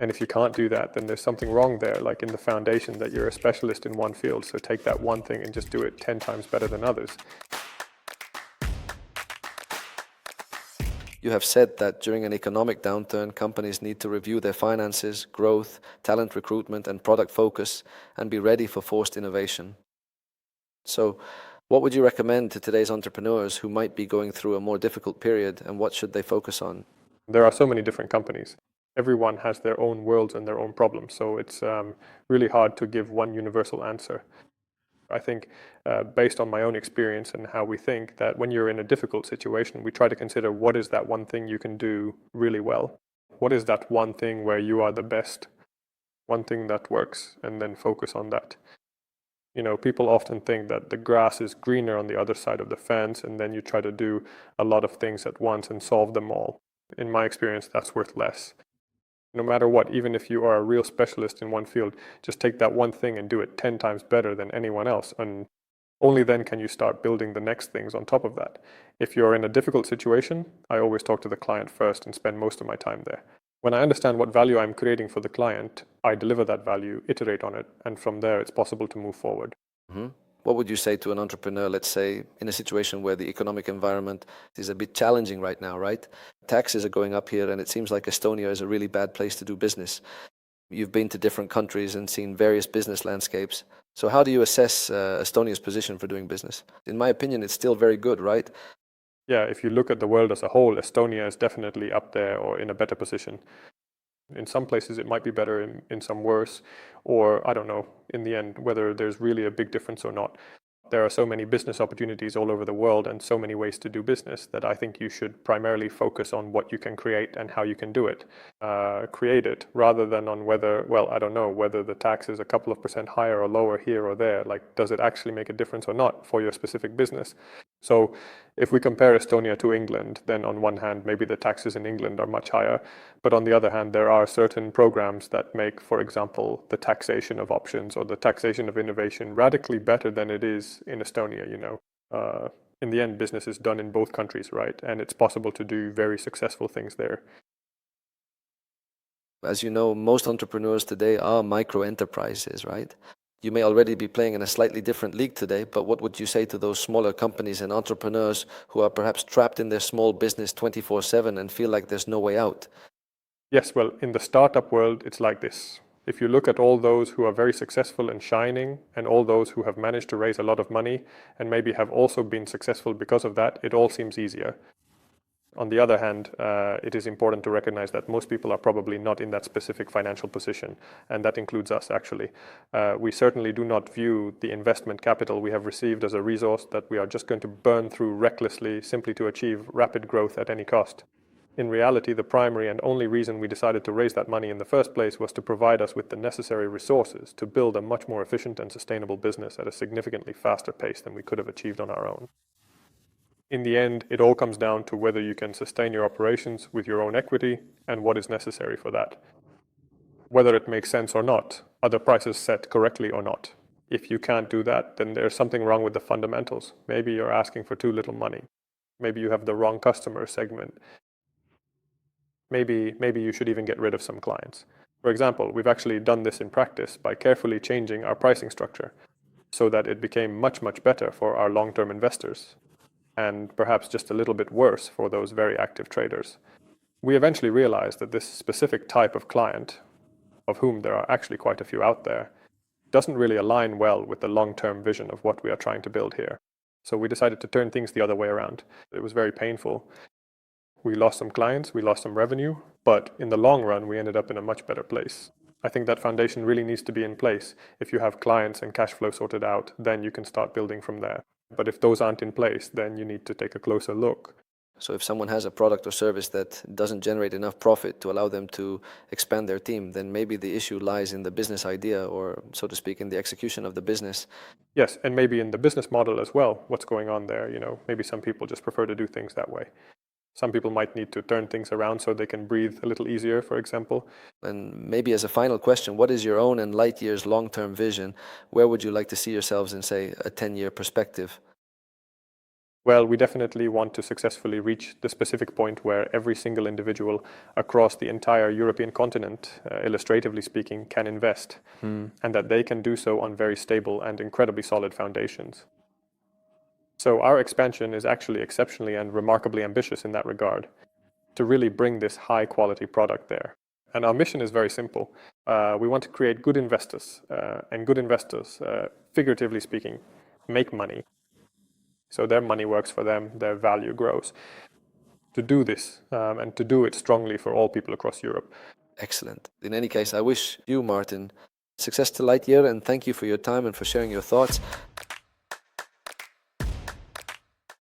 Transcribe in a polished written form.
And if you can't do that, then there's something wrong there, like in the foundation that you're a specialist in one field. So take that one thing and just do it 10 times better than others. You have said that during an economic downturn, companies need to review their finances, growth, talent recruitment, and product focus, and be ready for forced innovation. So, what would you recommend to today's entrepreneurs who might be going through a more difficult period, and what should they focus on? There are so many different companies. Everyone has their own worlds and their own problems, so it's really hard to give one universal answer. I think, based on my own experience and how we think, that when you're in a difficult situation, we try to consider what is that one thing you can do really well. What is that one thing where you are the best, one thing that works, and then focus on that. You know, people often think that the grass is greener on the other side of the fence, and then you try to do a lot of things at once and solve them all. In my experience, that's worth less. No matter what, even if you are a real specialist in one field, just take that one thing and do it 10 times better than anyone else. And only then can you start building the next things on top of that. If you're in a difficult situation, I always talk to the client first and spend most of my time there. When I understand what value I'm creating for the client, I deliver that value, iterate on it, and from there it's possible to move forward. Mm-hmm. What would you say to an entrepreneur, let's say, in a situation where the economic environment is a bit challenging right now, right? Taxes are going up here, and it seems like Estonia is a really bad place to do business. You've been to different countries and seen various business landscapes. So how do you assess Estonia's position for doing business? In my opinion, it's still very good, right? Yeah, if you look at the world as a whole, Estonia is definitely up there or in a better position. In some places it might be better, in some worse, or I don't know, in the end, whether there's really a big difference or not. There are so many business opportunities all over the world and so many ways to do business that I think you should primarily focus on what you can create and how you can do it. Create it rather than on whether, well, I don't know, whether the tax is a couple of percent higher or lower here or there. Like, does it actually make a difference or not for your specific business? So if we compare Estonia to England, then on one hand, maybe the taxes in England are much higher. But on the other hand, there are certain programs that make, for example, the taxation of options or the taxation of innovation radically better than it is in Estonia, you know. In the end, business is done in both countries, right? And it's possible to do very successful things there. As you know, most entrepreneurs today are micro enterprises, right? You may already be playing in a slightly different league today, but what would you say to those smaller companies and entrepreneurs who are perhaps trapped in their small business 24/7 and feel like there's no way out? Yes, well, in the startup world, it's like this. If you look at all those who are very successful and shining, and all those who have managed to raise a lot of money, and maybe have also been successful because of that, it all seems easier. On the other hand, it is important to recognize that most people are probably not in that specific financial position, and that includes us, actually. We certainly do not view the investment capital we have received as a resource that we are just going to burn through recklessly simply to achieve rapid growth at any cost. In reality, the primary and only reason we decided to raise that money in the first place was to provide us with the necessary resources to build a much more efficient and sustainable business at a significantly faster pace than we could have achieved on our own. In the end, it all comes down to whether you can sustain your operations with your own equity and what is necessary for that. Whether it makes sense or not, are the prices set correctly or not? If you can't do that, then there's something wrong with the fundamentals. Maybe you're asking for too little money. Maybe you have the wrong customer segment. Maybe you should even get rid of some clients. For example, we've actually done this in practice by carefully changing our pricing structure so that it became much, much better for our long-term investors, and perhaps just a little bit worse for those very active traders. We eventually realized that this specific type of client, of whom there are actually quite a few out there, doesn't really align well with the long-term vision of what we are trying to build here. So we decided to turn things the other way around. It was very painful. We lost some clients, we lost some revenue, but in the long run, we ended up in a much better place. I think that foundation really needs to be in place. If you have clients and cash flow sorted out, then you can start building from there. But if those aren't in place, then you need to take a closer look. So if someone has a product or service that doesn't generate enough profit to allow them to expand their team, then maybe the issue lies in the business idea, or so to speak, in the execution of the business. Yes, and maybe in the business model as well, what's going on there. You know, maybe some people just prefer to do things that way. Some people might need to turn things around so they can breathe a little easier, for example. And maybe as a final question, what is your own and Lightyear's long-term vision? Where would you like to see yourselves in, say, a 10-year perspective? Well, we definitely want to successfully reach the specific point where every single individual across the entire European continent, illustratively speaking, can invest, and that they can do so on very stable and incredibly solid foundations. So our expansion is actually exceptionally and remarkably ambitious in that regard, to really bring this high quality product there. And our mission is very simple. We want to create good investors, and good investors, figuratively speaking, make money. So their money works for them, their value grows. To do this, and to do it strongly for all people across Europe. Excellent. In any case, I wish you, Martin, success to Lightyear, and thank you for your time and for sharing your thoughts.